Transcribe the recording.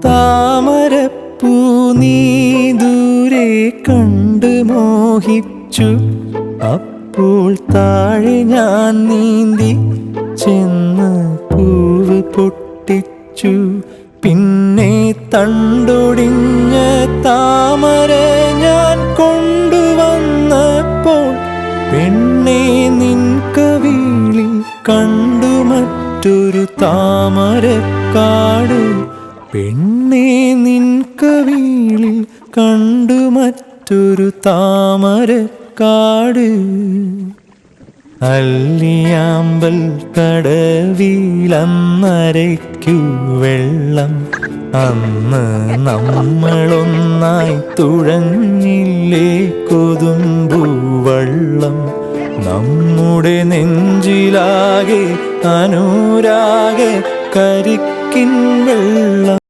താമരപ്പൂ നീ ദൂരെ കണ്ട് മോഹിച്ചു. അപ്പോൾ താഴെ ഞാൻ നീന്തി ചെന്ന് പൂവ് പൊട്ടിച്ചു. പിന്നെ തണ്ടൊടിഞ്ഞ താമര ഞാൻ കൊണ്ടുവന്നപ്പോൾ പെണ്ണെ നിൻ കവിളിൽ കണ്ടു മറ്റൊരു താമരക്കാട്. പെണ്ണെ നിൻ കവിളിൽ കണ്ടു മറ്റൊരു താമരക്കാട്. അല്ലിയാമ്പൽ കടവിലന്നരയ്ക്കു വെള്ളം. അന്ന് നമ്മളൊന്നായി തുഴഞ്ഞില്ലേ കൊതുമ്പൂവള്ളം. നമ്മുടെ നെഞ്ചിലാകെ അനുരാഗ കരിക്കിൻ വെള്ളം.